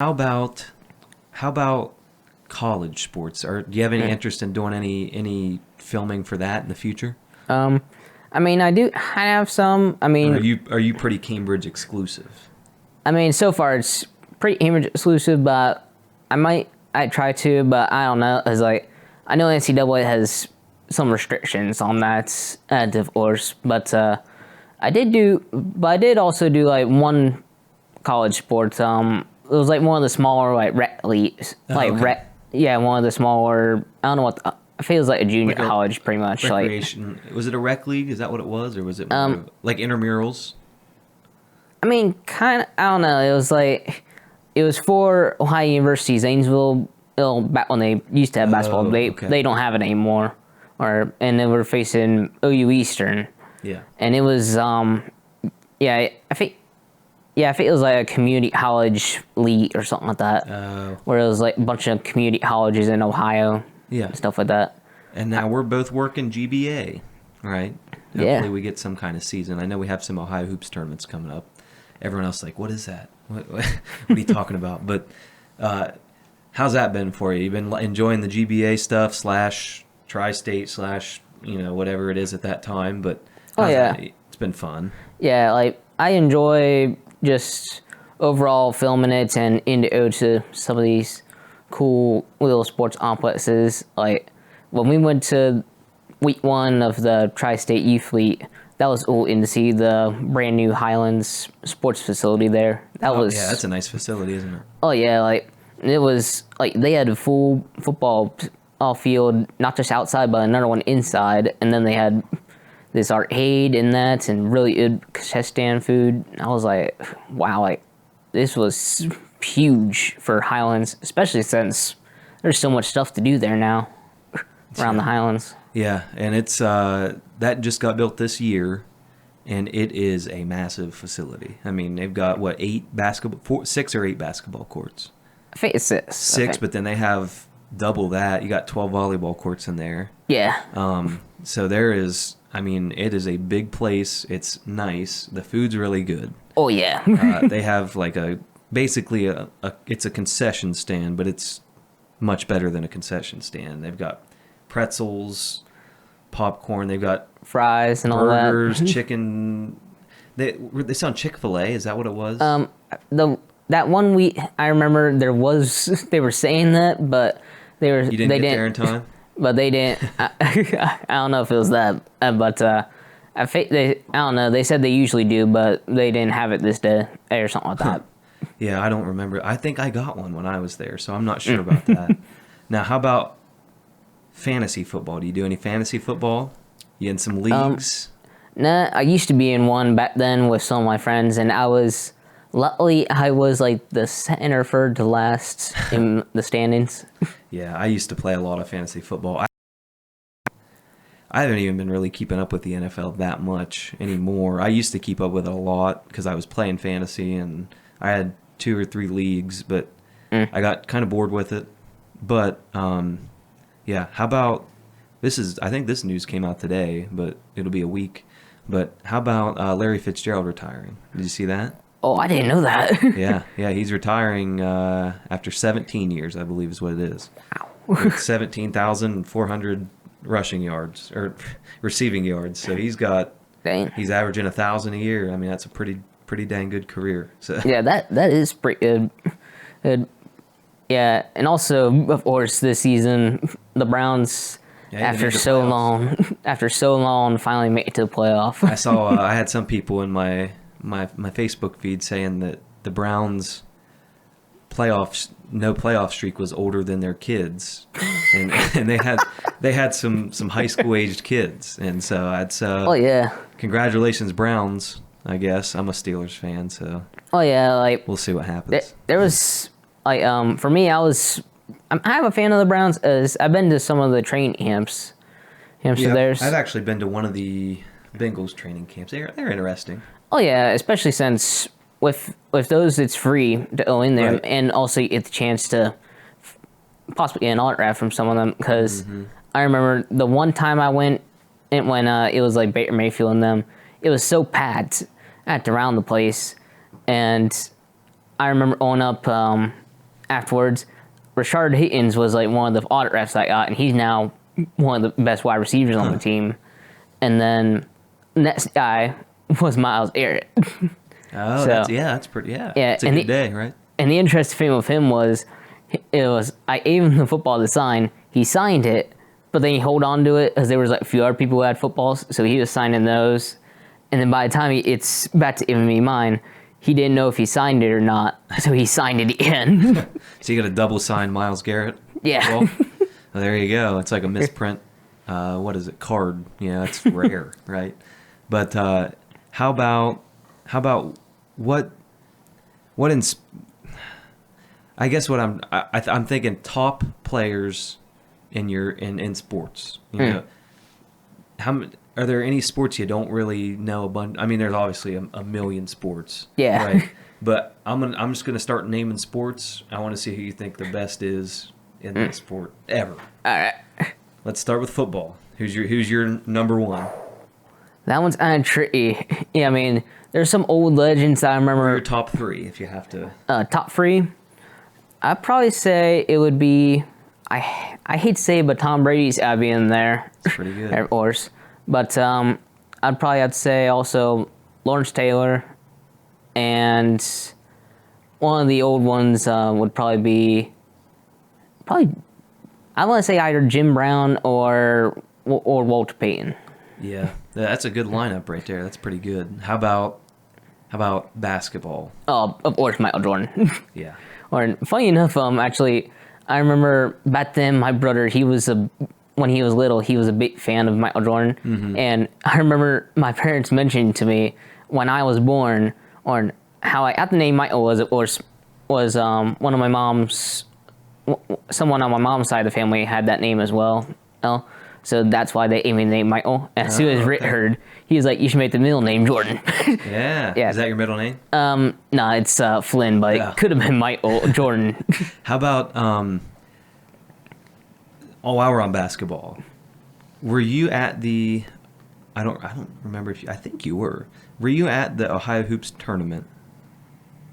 How about how about college sports? Or do you have any interest in doing any filming for that in the future? Um, I mean, I do have some. Or are you pretty Cambridge exclusive? So far it's pretty image exclusive, but I try to, but I don't know. It's like I know NCAA has some restrictions on that, of course, but I did also do like one college sport. It was like one of the smaller like rec leagues, Oh, okay. yeah, one of the smaller. I don't know what it feels like a junior Like a college, pretty much. recreation. Was it a rec league? Is that what it was, or was it more like intramurals? Kind of. I don't know. It was for Ohio University, Zanesville. Back when they used to have basketball, Oh, okay. they don't have it anymore. And they were facing OU Eastern, Yeah. and it was yeah, I think it was like a community college league or something like that, Oh, where it was like a bunch of community colleges in Ohio yeah. and stuff like that. And now we're both working GBA, right? Yeah. Hopefully we get some kind of season. I know we have some Ohio hoops tournaments coming up. Everyone else is like, what is that? What are you talking about? But how's that been for you? You've been enjoying the GBA stuff slash tri-state slash whatever it is at that time. But Oh yeah, it's been fun. yeah. Like I enjoy just overall filming it and into to some of these cool little sports complexes. Like when we went to week one of the Tri-State Youth League, that was cool to see the brand new Highlands sports facility there. Yeah, that's a nice facility, isn't it? Oh yeah, like it was like they had a full football all field, not just outside, but another one inside, and then they had this arcade in that and really good chest stand food. I was like, wow, like this was huge for Highlands, especially since there's so much stuff to do there now around the Highlands. Yeah, and it's that just got built this year, and it is a massive facility. I mean, they've got what six or eight basketball courts. I think it's six. Six, but then they have double that. You got 12 volleyball courts in there. Yeah. So there is. I mean, it is a big place. It's nice. The food's really good. Oh yeah. They have like basically it's a concession stand, but it's much better than a concession stand. They've got pretzels, popcorn. They've got Fries and all burgers, that. chicken. They sound Chick-fil-A. Is that what it was? That one week I remember they were saying that, but You didn't they get didn't. there in time. But they didn't. I don't know if it was that, but I think I don't know. They said they usually do, but they didn't have it this day or something like that. Yeah, I don't remember. I think I got one when I was there, so I'm not sure about that. Now, how about fantasy football? Do you do any fantasy football? You in some leagues? Nah, I used to be in one back then with some of my friends, and luckily I was like the second or third to last in the standings. Yeah, I used to play a lot of fantasy football. I haven't even been really keeping up with the NFL that much anymore. I used to keep up with it a lot because I was playing fantasy and I had 2 or 3 leagues, but I got kind of bored with it. But yeah, how about I think this news came out today, but it'll be a week. But how about Larry Fitzgerald retiring? Did you see that? Oh, I didn't know that. Yeah, he's retiring after 17 years, I believe is what it is. Wow. 17,400 rushing yards or receiving yards. So he's Dang. averaging 1,000 a year. I mean, that's a pretty dang good career. So Yeah, that is pretty good. Good. Yeah, and also of course this season the Browns Yeah, after so long finally made it to the playoff. I saw I had some people in my Facebook feed saying that the Browns no playoff streak was older than their kids, and they had some high school aged kids, and so Oh yeah. congratulations Browns. I guess I'm a Steelers fan, so Oh yeah, like we'll see what happens. there was like for me I'm a fan of the Browns as I've been to some of the training camps of theirs. I've actually been to one of the Bengals training camps. They're interesting. Oh yeah, especially since with those it's free to go in there, Right. and also you get the chance to possibly get an autograph from some of them. Because I remember the one time I went, and when it was like Baker Mayfield and them, it was so packed at around the place, and I remember going up afterwards, Rashard Higgins was like one of the autographs I got, and he's now one of the best wide receivers on the team. And then the next guy was Miles Garrett. Oh, that's pretty. Yeah, it's a good day, right? And the interesting thing with him was I gave him the football to sign. He signed it, but then he held on to it because there was like a few other people who had footballs, so he was signing those. And then by the time it's back to giving me mine, he didn't know if he signed it or not, so he signed it again. So you got a double signed Miles Garrett? Yeah. Well, there you go. It's like a misprint. What is it? Card. It's rare, right? But how about what I guess what I'm thinking top players in sports. How are there any sports you don't really know a bunch? I mean, there's obviously a million sports. Yeah. Right. But I'm just gonna start naming sports. I want to see who you think the best is in that sport ever. All right. Let's start with football. Who's your number one? That one's kind of tricky. Yeah, I mean, there's some old legends that I remember. Or your top three, if you have to. Top three, I'd probably say it would be. I hate to say it, but Tom Brady's gotta be in there. It's pretty good. Of course. But I'd probably have to say also Lawrence Taylor, and one of the old ones would probably be I want to say either Jim Brown or Walter Payton. Yeah, that's a good lineup right there. That's pretty good. How about basketball? Oh, of course, Michael Jordan. Yeah. Or funny enough, actually, I remember back then my brother, when he was little, he was a big fan of Michael Jordan. Mm-hmm. And I remember my parents mentioning to me when I was born, or how I got the name Michael was one of my mom's, someone on my mom's side of the family had that name as well. So that's why they gave me the name Michael. And as soon as Rick heard, he was like, "You should make the middle name Jordan." Yeah. Yeah. Is that your middle name? No, it's Flynn, but it could have been Michael Jordan. How about while we're on basketball, were you at the? I don't remember if I think you were. Were you at the Ohio Hoops tournament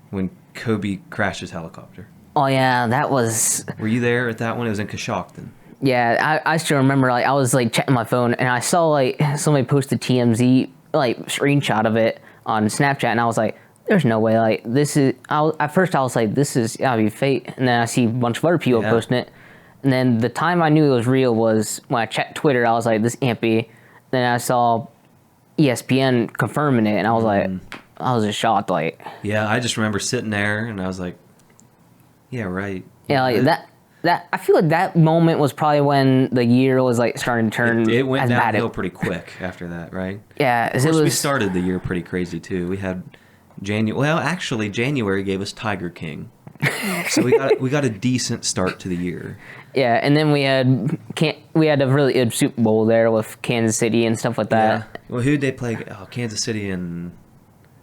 when Kobe crashed his helicopter? Oh yeah, that was. Were you there at that one? It was in Coshocton. Yeah, I still remember. Like, I was like checking my phone, and I saw like somebody posted TMZ like screenshot of it on Snapchat, and I was like, "There's no way!" Like, this is. At first, I was like, "This is gotta be fake," and then I see a bunch of other people posting it, and then the time I knew it was real was when I checked Twitter. I was like, "This can't be." Then I saw ESPN confirming it, and I was like, I was just shocked. Like, yeah, I just remember sitting there, and I was like, "Yeah, right." Yeah, like that I feel like that moment was probably when the year was like starting to turn. It went downhill pretty quick after that, right? Yeah, of course we started the year pretty crazy too. We had January gave us Tiger King, so we got a decent start to the year. Yeah, and then we had a really good Super Bowl there with Kansas City and stuff like that. Yeah. Well, who'd they play? Oh, Kansas City and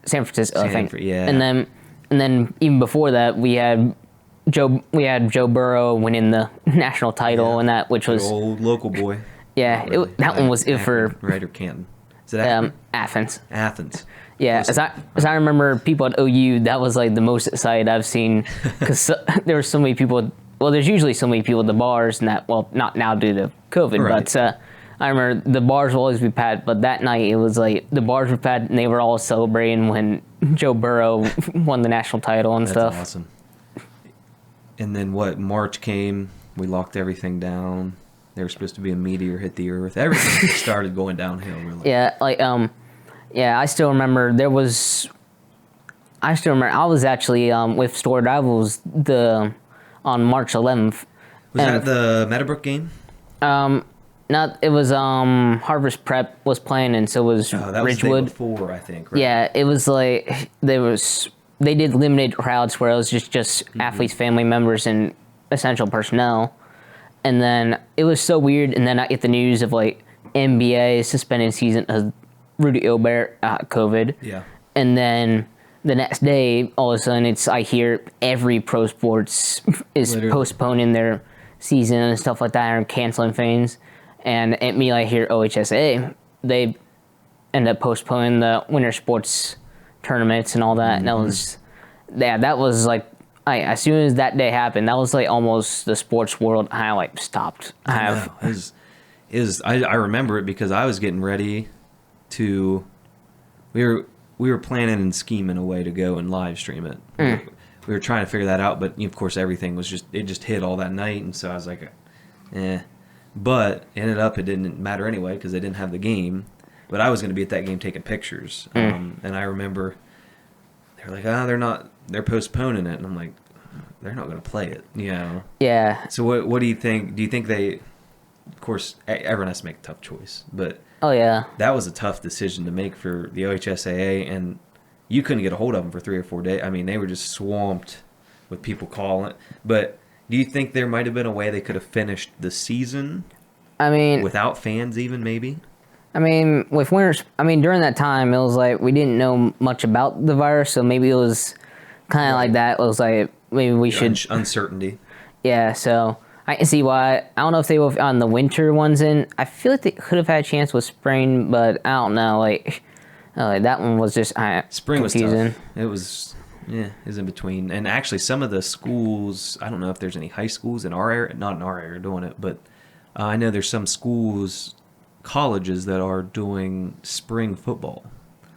San Francisco, I think. Yeah. And then even before that, we had Joe Burrow winning the national title and that, which was old local boy. Yeah, really. That one was it for right or Canton. Is it Akron? Athens. Athens. Yeah, as I remember, people at OU, that was like the most excited I've seen because there were so many people. Well, there's usually so many people at the bars, and that, well, not now due to COVID, right. But I remember the bars will always be packed. But that night, it was like the bars were packed, and they were all celebrating when Joe Burrow won the national title and stuff. That's awesome. And then March came, we locked everything down. There was supposed to be a meteor hit the earth. Everything started going downhill, really. Yeah, like, I still remember I was actually with Stored Rivals on March 11th. Was that the Meadowbrook game? It was Harvest Prep was playing, and so was that Ridgewood. Was the day before, I think. Right? Yeah, it was like they did limited crowds where it was just athletes, family members, and essential personnel. And then it was so weird. And then I get the news of like NBA suspended season of Rudy Gobert COVID. Yeah. And then the next day, all of a sudden, I hear every pro sports is postponing their season and stuff like that, or canceling things. And at me, I hear OHSA, they end up postponing the winter sports tournaments and all that. And that was like as soon as that day happened, that was like almost the sports world kind of like stopped. I know. I remember it because I was getting ready to. We were planning and scheming a way to go and live stream it. We were trying to figure that out, but of course everything was just hit all that night, and so I was like, eh. But ended up it didn't matter anyway because they didn't have the game. But I was going to be at that game taking pictures, and I remember they were like, they're postponing it, and I'm like, they're not going to play it, Yeah. So what do you think? Do you think they? Of course, everyone has to make a tough choice, but Oh yeah. that was a tough decision to make for the OHSAA, and you couldn't get a hold of them for 3 or 4 days. I mean, they were just swamped with people calling. But do you think there might have been a way they could have finished the season? I mean, without fans, even maybe. I mean, with winters, during that time, it was like we didn't know much about the virus, so maybe it was kind of like that. It was like maybe we should uncertainty. Yeah, so I can see why. I don't know if they were on the winter ones in. I feel like they could have had a chance with spring, but I don't know. Like that one was just spring confusing. Was tough. It was it was in between. And actually, some of the schools, I don't know if there's any high schools in our area, not in our area, doing it, but I know there's some schools, colleges that are doing spring football.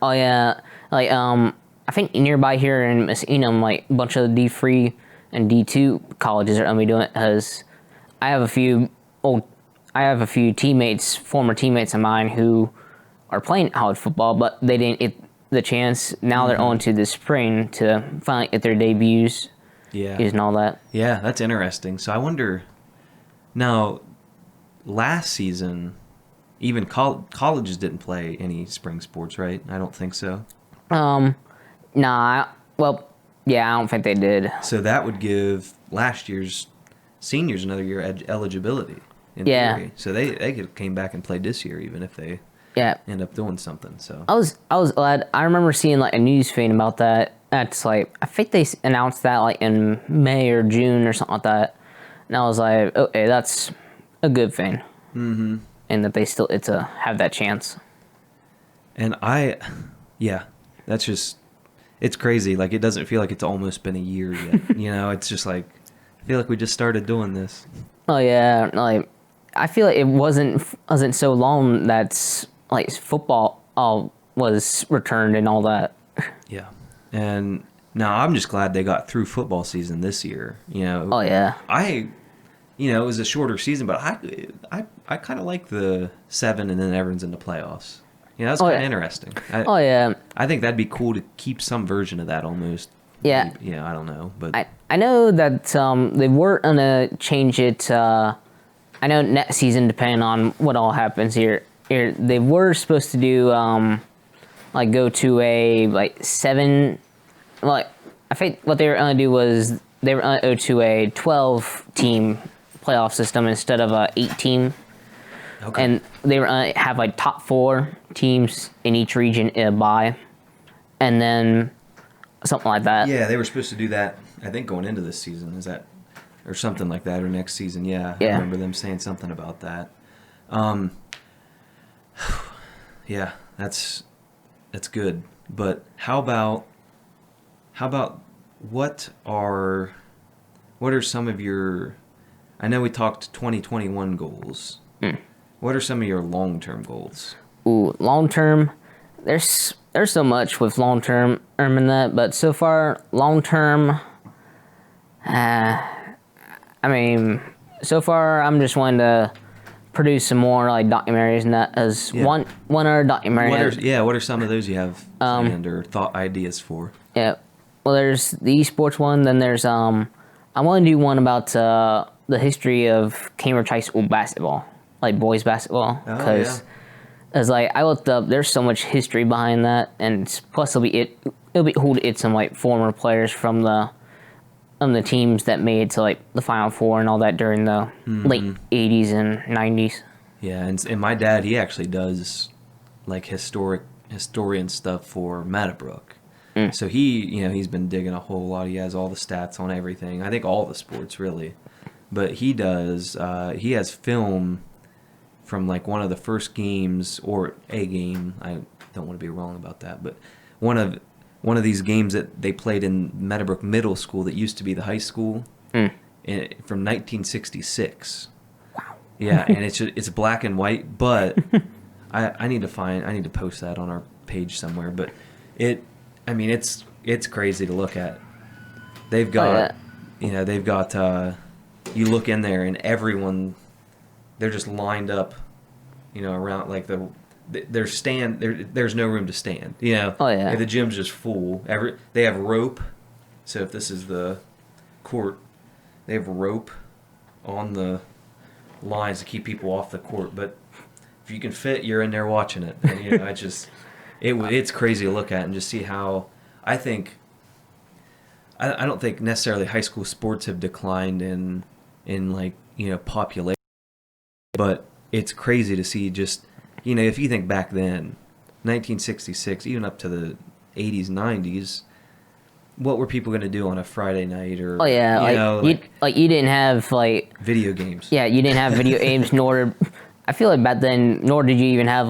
Oh yeah, like I think nearby here in Messinum, like a bunch of the D3 and D2 colleges are gonna be doing it because I have a few teammates, former teammates of mine who are playing college football, but they didn't get the chance. Now they're on to the spring to finally get their debuts. Yeah, and all that. Yeah, that's interesting. So I wonder now. Last season, even colleges didn't play any spring sports, right? I don't think so. Nah. Well, yeah, I don't think they did. So that would give last year's seniors another year eligibility in theory. So they could have came back and played this year even if they end up doing something. So I was glad. I remember seeing like a news feed about that. That's like I think they announced that like in May or June or something like that. And I was like, okay, that's a good thing. Mm-hmm. And that they still it's have that chance. And that's just it's crazy. Like it doesn't feel like it's almost been a year yet. It's just like I feel like we just started doing this. Oh yeah, like I feel like it wasn't so long that's like football was returned and all that. Yeah, and now I'm just glad they got through football season this year. Oh yeah. It was a shorter season, but I kind of like the 7 and then everyone's in the playoffs. That's kind of interesting. I think that'd be cool to keep some version of that almost. Yeah. I don't know, but I know that they were gonna change it. I know next season, depending on what all happens here, they were supposed to do like go to a 7. Like I think what they were gonna do was they were gonna go to a 12-team playoff system instead of a 8-team. Okay. And they were gonna have like top 4 teams in each region in a bye, and then something like that. Yeah, they were supposed to do that. I think going into this season is that, or something like that, or next season. Yeah. I remember them saying something about that. Yeah, that's good. But how about what are some of your? I know we talked 2021 goals. What are some of your long-term goals? Ooh, long-term. There's so much with long-term in that, but so far long-term. So far I'm just wanting to produce some more like documentaries and that as one other documentary. What are some of those you have planned or thought ideas for? Yeah, well, there's the esports one. Then there's I want to do one about the history of Cambridge High School basketball, like boys basketball, because as like I looked up, there's so much history behind that, and plus it'll be cool to get some like former players from the teams that made it to like the Final Four and all that during the late 80s and 90s. Yeah, and my dad, he actually does like historian stuff for Meadowbrook. So he's been digging a whole lot. He has all the stats on everything. I think all the sports really. But he has film from like one of the first games or a game. I don't want to be wrong about that, but one of one of these games that they played in Meadowbrook Middle School that used to be the high school from 1966. Wow. Yeah, and it's black and white, but I need to post that on our page somewhere. But it's crazy to look at. They've got they've got you look in there and everyone, they're just lined up, around like there's no room to stand. The gym's just full. They have rope. So if this is the court, they have rope on the lines to keep people off the court. But if you can fit, you're in there watching it. And, it's crazy to look at and just see how I don't think necessarily high school sports have declined in population, but it's crazy to see just, if you think back then, 1966, even up to the 80s, 90s, what were people going to do on a Friday night or, you didn't have video games. Yeah, you didn't have video games, nor, I feel like back then, nor did you even have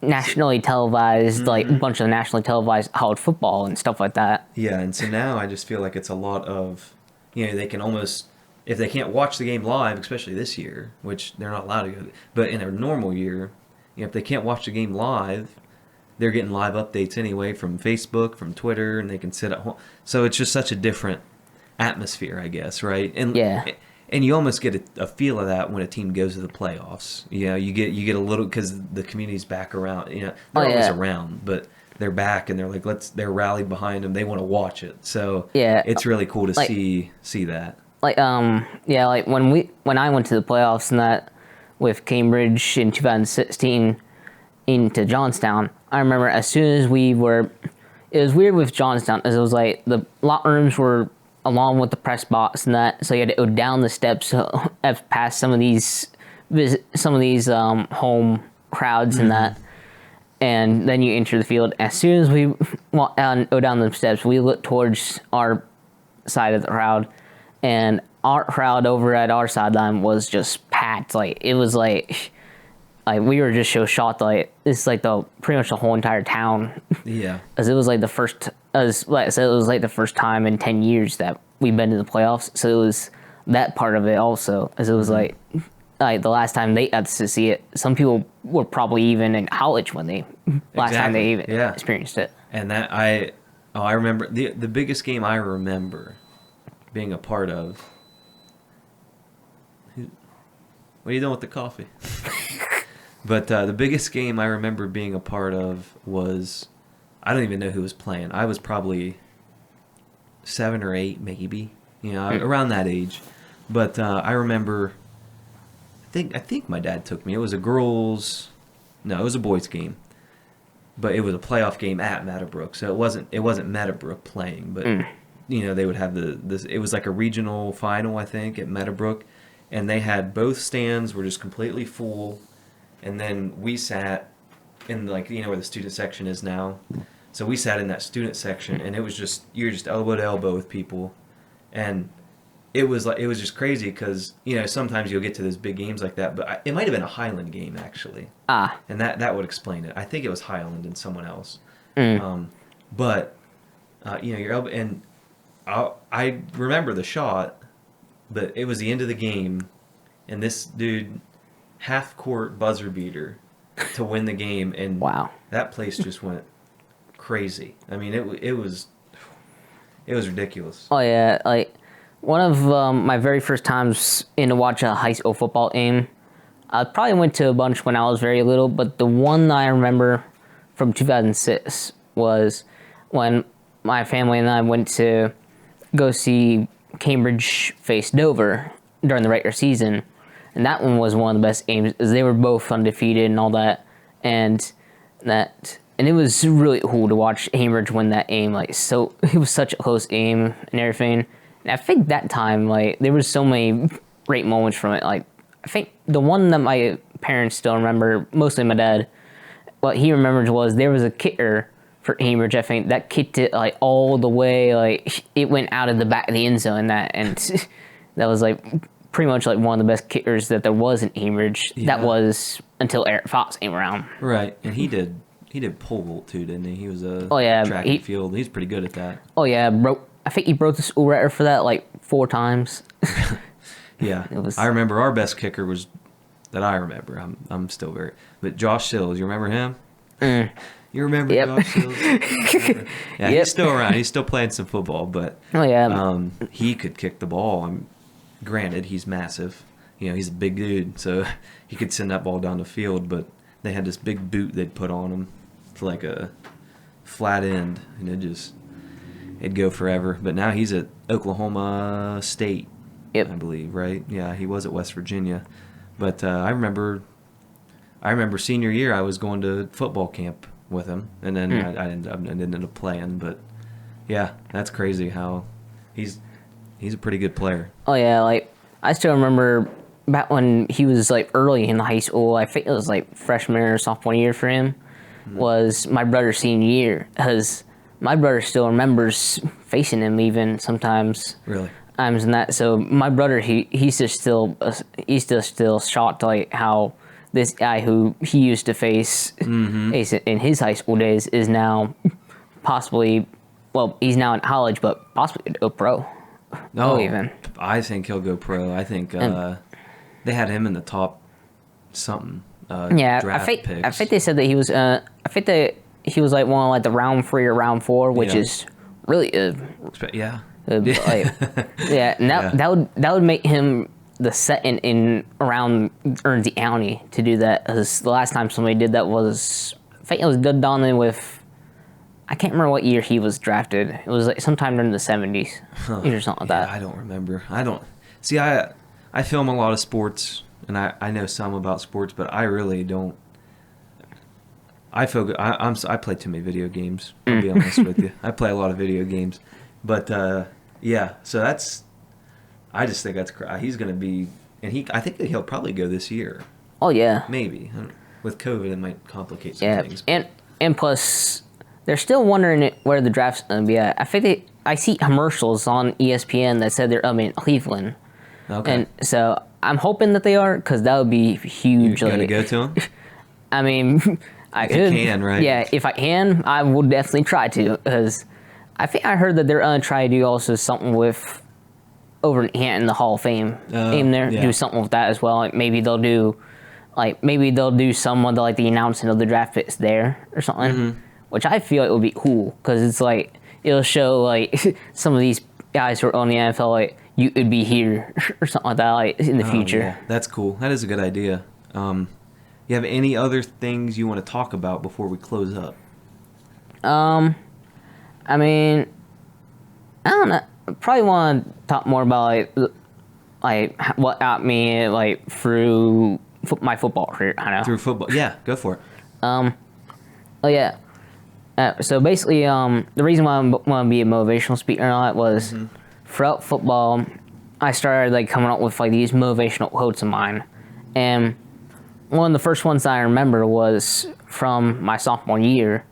nationally televised, a bunch of nationally televised college football and stuff like that. Yeah, and so now I just feel like it's a lot of, they can almost, if they can't watch the game live, especially this year, which they're not allowed to, but in a normal year, if they can't watch the game live, they're getting live updates anyway from Facebook, from Twitter, and they can sit at home. So it's just such a different atmosphere, I guess, right? And and you almost get a feel of that when a team goes to the playoffs. You get a little, because the community's back around. They're always around, but they're back and they're like, they're rallied behind them. They want to watch it. So it's really cool to see that. When I went to the playoffs and that with Cambridge in 2016 into Johnstown, I remember as soon as it was weird with Johnstown, as it was the locker rooms were along with the press box and that, so you had to go down the steps past some of these home crowds and that, and then you enter the field. As soon as we go down the steps, we look towards our side of the crowd, and our crowd over at our sideline was just packed. It was we were just so shocked. It's pretty much the whole entire town. Yeah. As it was the first, as like I said, it was the first time in 10 years that we've been to the playoffs. So it was that part of it also, as it was the last time they got to see it. Some people were probably even in college when last time they even experienced it. And that I remember the biggest game I remember being a part of. What are you doing with the coffee? But the biggest game I remember being a part of was, I don't even know who was playing. I was probably 7 or 8, maybe, around that age. But I remember, I think my dad took me. It was it was a boys' game, but it was a playoff game at Meadowbrook. So it wasn't Meadowbrook playing, but they would have this. It was like a regional final, I think, at Meadowbrook, and they had both stands were just completely full. And then we sat in where the student section is now. So we sat in that student section, and it was just, you're just elbow to elbow with people. And it was just crazy because, sometimes you'll get to those big games like that, but it might have been a Highland game actually. And that would explain it. I think it was Highland and someone else. But your elbow, and I remember the shot, but it was the end of the game, and this dude, half court buzzer beater to win the game, and wow, that place just went crazy. I mean, it was ridiculous. Oh yeah, one of my very first times in to watch a high school football game. I probably went to a bunch when I was very little, but the one that I remember from 2006 was when my family and I went to go see Cambridge face Dover during the regular season. And that one was one of the best games, as they were both undefeated and all that. And it was really cool to watch Cambridge win that game. So it was such a close game and everything. And I think that time, there was so many great moments from it. I think the one that my parents still remember, mostly my dad, what he remembers was there was a kicker for Cambridge. I think that kicked it all the way. It went out of the back of the end zone. And that was pretty much one of the best kickers that there was in Cambridge. Yeah. That was until Eric Fox came around. Right, and he did he did pole vault too, didn't he? He was a Oh, yeah, track and field. He's pretty good at that. Oh yeah, I think he broke the school record for that like 4 times. Yeah, It was- I remember our best kicker was that I remember. I'm still very, but Josh Sills. You remember him? You remember Yep. Josh Sills? Yeah, Yep. he's still around. He's still playing some football, but Oh yeah, he could kick the ball. Granted, he's massive. He's a big dude, so he could send that ball down the field. But they had this big boot they'd put on him, it's like a flat end, and it'd go forever. But now he's at Oklahoma State, Yep. I believe, right? Yeah, he was at West Virginia. But I remember senior year I was going to football camp with him, and then I didn't end up playing. But yeah, that's crazy how he's a pretty good player. Oh yeah, like I still remember back when he was like early in high school. I think it was like freshman or sophomore year for him. Was my brother's senior year, because my brother still remembers facing him even sometimes. Really? Times and that. So my brother, he's just still shocked like how this guy who he used to face in his high school days is now possibly, well, he's now in college, but possibly a pro. No, Even. I think he'll go pro. I think they had him in the top something. Yeah, draft I picks. think they said that he was. I think that he was like one of like the round 3 or round 4, which Yeah. is really Yeah. like, yeah, and that would make him the second in around Guernsey County to do that. Because the last time somebody did that was, I think it was Donovan with, I can't remember what year he was drafted. It was like sometime during the 70s or something like that. I don't remember. I don't see. I film a lot of sports, and I know some about sports, but I really don't. I play too many video games. I'll be honest with you. I play a lot of video games, but yeah. So I just think that's he's going to be, and I think that he'll probably go this year. Oh yeah, Maybe with COVID, it might complicate some yeah, things. and plus they're still wondering where the draft's going to be at. I think I see commercials on ESPN that said they're in Cleveland. Okay. And so I'm hoping that they are, because that would be huge. You going to like, go to him? I mean, I If you could. can, right? Yeah, if I can, I will definitely try to, because I think I heard that they're going to try to do also something with over in Canton, the Hall of Fame. Aim there, yeah. do something with that as well. Like maybe they'll do some of the announcement of the draft picks there or something, which I feel it would be cool, because it's like it'll show like some of these guys who are on the NFL like you could be here or something like that like in the future. Yeah, that's cool. That is a good idea. You have any other things you want to talk about before we close up? I mean, I don't know. I probably want to talk more about like what got me like through my football career. I know. Through football? Yeah, go for it. Oh yeah. So basically, the reason why I want to be a motivational speaker and all that was throughout football, I started like coming up with like these motivational quotes of mine, and one of the first ones that I remember was from my sophomore year.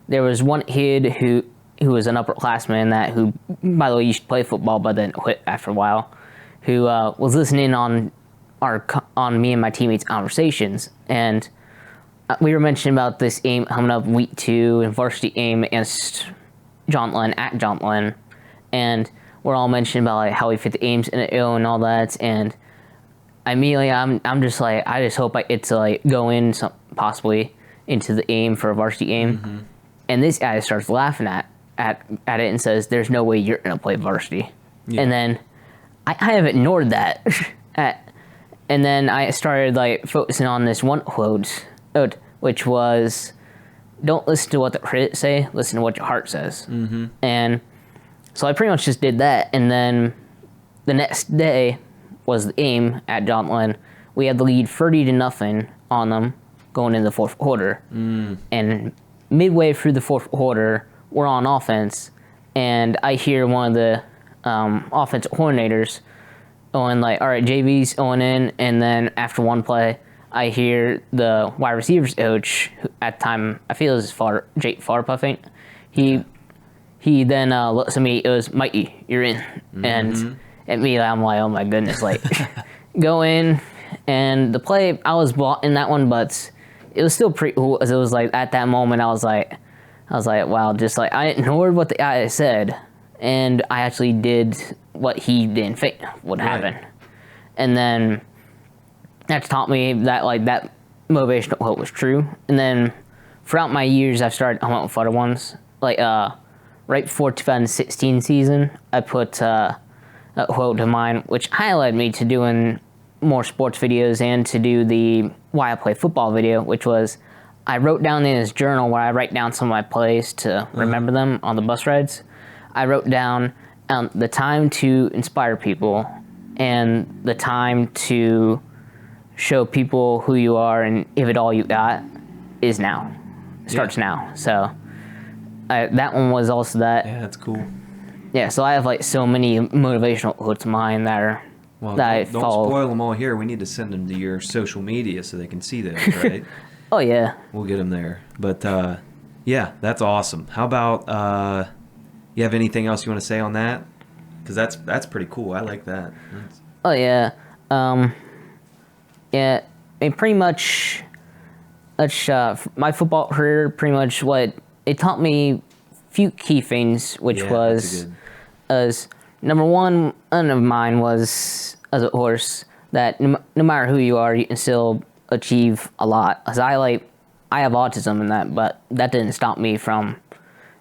There was one kid who was an upperclassman who, by the way, used to play football but then quit after a while, who was listening on me and my teammates' conversations, and we were mentioning about this game coming up week 2 in varsity game against John Glenn at John Glenn, and we're all mentioning about like how we fit the aims in the ill and all that, and immediately I'm just like, I just hope I get to like go in possibly into the aim for a varsity game, and this guy starts laughing at it and says, "There's no way you're gonna play varsity," and then I have ignored that, and then I started like focusing on this one quote, which was, "Don't listen to what the critics say, listen to what your heart says." And so I pretty much just did that, and then the next day was the game at John Glenn. We had the lead 30-0 on them going into the fourth quarter, and midway through the fourth quarter, we're on offense, and I hear one of the offensive coordinators going like, "All right, JV's going in," and then after one play, I hear the wide receivers coach, who at the time I feel it was Jake Farp, I think. He then looks at me, it was, "Mikey, you're in." And at me, I'm like, oh my goodness, like go in. And the play, I was blocking that one, but it was still pretty cool. As it was like at that moment, I was like, wow, just like I ignored what the guy said, and I actually did what he didn't think would happen, and then that's taught me that like that motivational quote was true. And then throughout my years, I've started coming up with other ones. Like right before 2016 season, I put a quote of mine, which highlighted me to doing more sports videos and to do the why I play football video, which was I wrote down in this journal where I write down some of my plays to remember them on the bus rides. I wrote down the time to inspire people and the time to show people who you are and if it all you got is now. It starts now. So that one was also that. Yeah, that's cool. Yeah, so I have like so many motivational quotes of mine that are don't spoil them all here. We need to send them to your social media so they can see those, right? Oh yeah, we'll get them there. But yeah, that's awesome. How about you have anything else you want to say on that? Because that's pretty cool. I like that. Oh yeah, yeah. I mean, pretty much, my football career. Pretty much what it taught me. Few key things, which was as number one of mine was as a horse that no matter who you are, you can still achieve a lot. As I have autism and that, but that didn't stop me from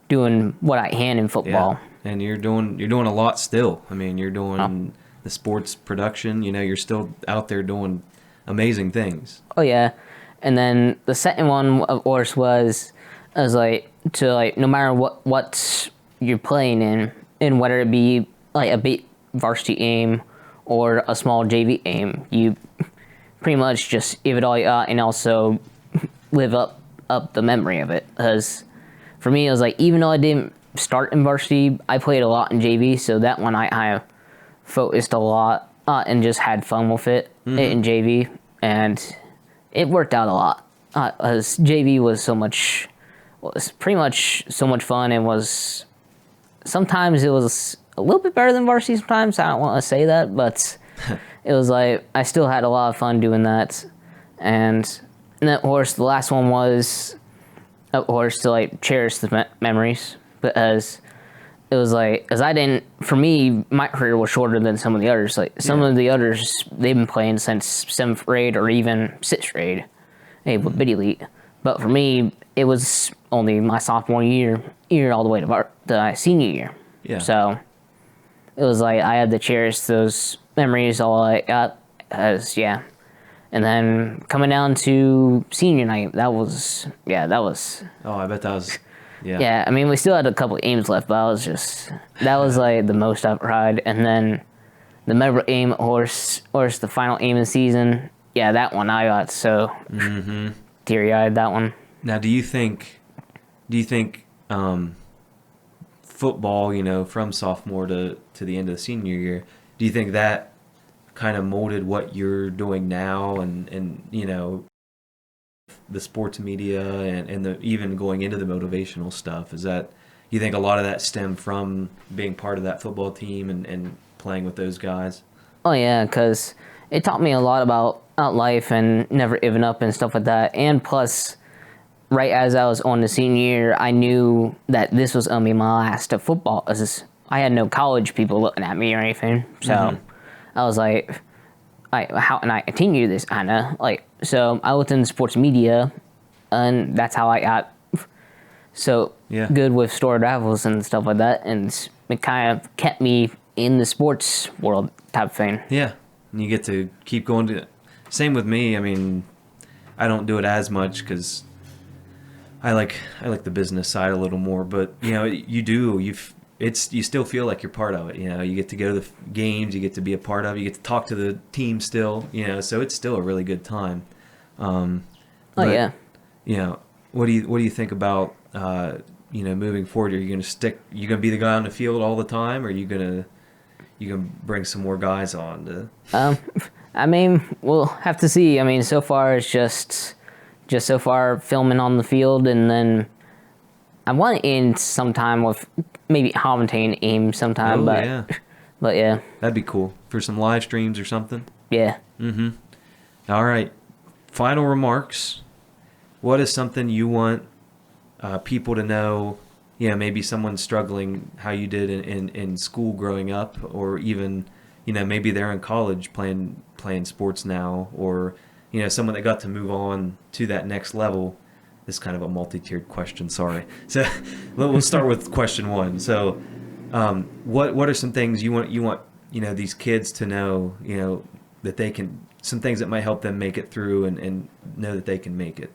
doing what I can in football. Yeah. And you're doing a lot still. I mean, you're doing the sports production. You know, you're still out there doing amazing things. Oh yeah, and then the second one, of course, was no matter what you're playing in, and whether it be like a big varsity game or a small JV game, you pretty much just give it all you got and also live up the memory of it. Because for me, it was like, even though I didn't start in varsity, I played a lot in JV, so that one I focused a lot and just had fun with it in JV, and it worked out a lot. As JV was pretty much so much fun, and was sometimes it was a little bit better than varsity sometimes. I don't want to say that, but it was like I still had a lot of fun doing that. And of course, the last one was, of course, to like cherish the memories, because it was like, as for me, my career was shorter than some of the others. Like some of the others, they've been playing since 7th grade or even 6th grade, with Bid Elite. But for me, it was only my sophomore year all the way to the senior year. Yeah. So it was like I had to cherish those memories all I got, and then coming down to senior night, that was. Oh, I bet that was. Yeah. Yeah, I mean, we still had a couple of games left, but that was like the most I've cried. And then the memorable aim horse, the final aim of the season. Yeah, that one I got so teary-eyed, that one. Now, do you think football, you know, from sophomore to the end of the senior year, do you think that kind of molded what you're doing now, and you know, the sports media and the even going into the motivational stuff? Is that, you think a lot of that stemmed from being part of that football team and playing with those guys? Oh yeah, because it taught me a lot about life and never giving up and stuff like that. And plus, right as I was on the senior year, I knew that this was going to be my last of football. I had no college people looking at me or anything. So I was like, how can I continue this? So I looked into sports media, and that's how I got so good with store travels and stuff like that. And it kind of kept me in the sports world type thing. Yeah. And you get to keep going to. Same with me. I mean, I don't do it as much because I like the business side a little more. But you know, you still feel like you're part of it. You know, you get to go to the games, you get to be a part of it, you get to talk to the team still. You know, so it's still a really good time. Yeah. You know, what do you think about you know, moving forward? Are you gonna be the guy on the field all the time, or are you gonna bring some more guys on to? I mean, we'll have to see. I mean, so far it's just so far filming on the field, and then I want to end sometime with maybe commentating aim sometime. But yeah, that'd be cool for some live streams or something. Yeah. All right. Final remarks. what is something you want people to know? Maybe someone struggling how you did in school growing up, or even, maybe they're in college playing sports now, or, someone that got to move on to that next level. This is kind of a multi-tiered question, sorry. So we'll start with question one. So what are some things you want these kids to know, that they can, some things that might help them make it through and know that they can make it?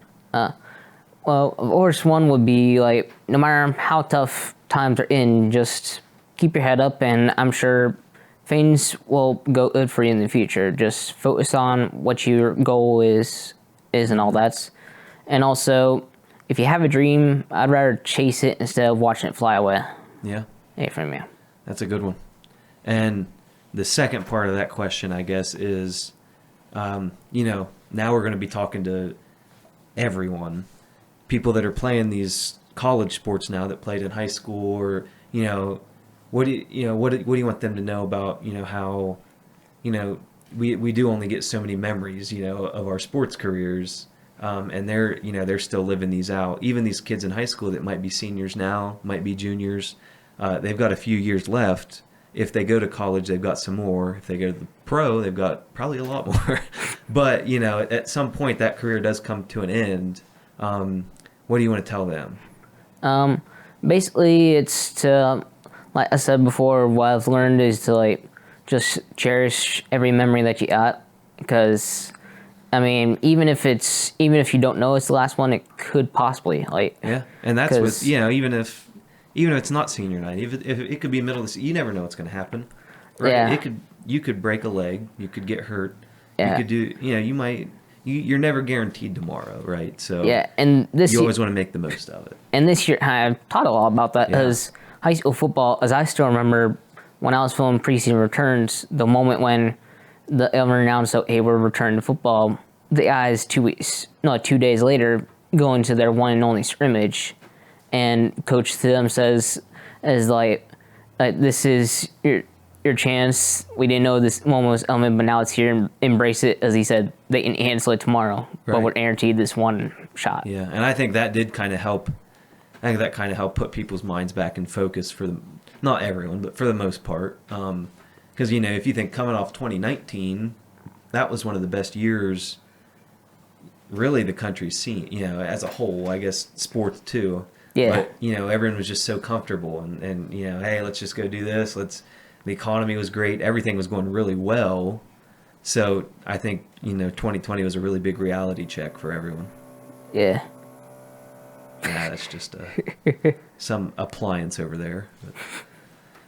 Well, of course, one would be like, no matter how tough times are in, just keep your head up, and I'm sure things will go good for you in the future. Just focus on what your goal is and all that. And also, if you have a dream, I'd rather chase it instead of watching it fly away. Yeah. Hey, from you. That's a good one. And the second part of that question, I guess, is, now we're going to be talking to everyone. People that are playing these college sports now that played in high school, or what do you want them to know about how we do only get so many memories of our sports careers, and they're still living these out. Even these kids in high school that might be seniors now, might be juniors, they've got a few years left. If they go to college, they've got some more. If they go to the pro, they've got probably a lot more. But at some point that career does come to an end. What do you want to tell them? Basically, it's to, like I said before, what I've learned is to just cherish every memory that you got, because even if you don't know it's the last one, it could possibly yeah, and that's with even if it's not senior night, if it could be middle of the, you never know what's going to happen, right? Yeah. You could break a leg, you could get hurt, Yeah. you could do you might. You're never guaranteed tomorrow, right? So yeah, and you always want to make the most of it. And this year, I've taught a lot about that, Yeah. as high school football, as I still remember when I was filming preseason returns, the moment when the governor announced that, hey, we're returning to football, the guys 2 days later go into their one and only scrimmage, and coach to them says, this is your chance. We didn't know this moment was coming, but now it's here. Embrace it. As he said, they can cancel it tomorrow, Right. but we're guaranteed this one shot. Yeah, and I think that did kind of help. I think that kind of helped put people's minds back in focus not everyone, but for the most part. Because if you think coming off 2019, that was one of the best years, really, the country's seen. As a whole, I guess sports too. Yeah. But everyone was just so comfortable, and hey, let's just go do this. The economy was great. Everything was going really well. So I think, 2020 was a really big reality check for everyone. Yeah. Yeah, that's just some appliance over there.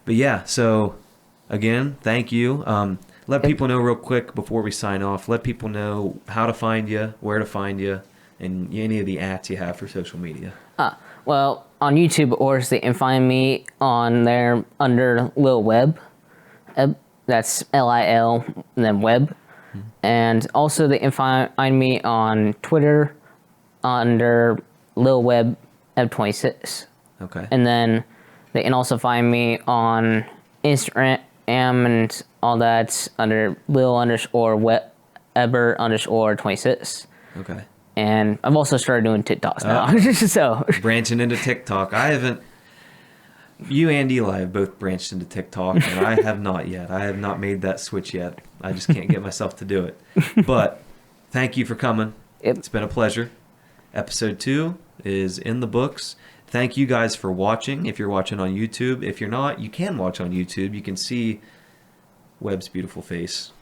But yeah, so again, thank you. Let people know real quick before we sign off. Let people know how to find you, where to find you, and any of the ats you have for social media. Well, on YouTube, of course, they can find me on there under Lil Web. That's Lil and then Web. Mm-hmm. And also they can find me on Twitter under Lil Web 26. Okay. And then they can also find me on Instagram and all that under Lil_Weber_26. Okay. And I've also started doing TikToks now. So branching into TikTok. You and Eli have both branched into TikTok, and I have not yet. I have not made that switch yet. I just can't get myself to do it. But thank you for coming. Yep. It's been a pleasure. Episode 2 is in the books. Thank you guys for watching. If you're watching on YouTube, if you're not, you can watch on YouTube. You can see Webb's beautiful face.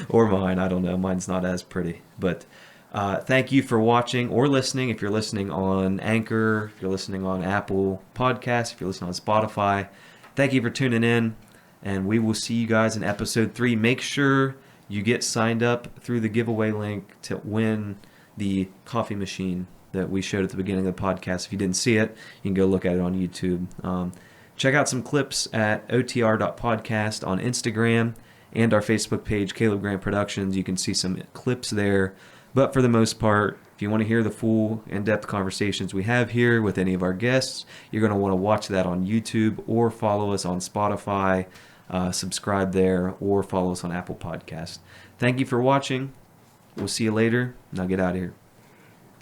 Or mine. I don't know. Mine's not as pretty. But thank you for watching or listening. If you're listening on Anchor, if you're listening on Apple Podcasts, if you're listening on Spotify, thank you for tuning in. And we will see you guys in episode 3. Make sure you get signed up through the giveaway link to win the coffee machine that we showed at the beginning of the podcast. If you didn't see it, you can go look at it on YouTube. Check out some clips at otr.podcast on Instagram and our Facebook page, Caleb Grant Productions. You can see some clips there. But for the most part, if you want to hear the full in-depth conversations we have here with any of our guests, you're going to want to watch that on YouTube or follow us on Spotify, subscribe there, or follow us on Apple Podcasts. Thank you for watching. We'll see you later. Now get out of here.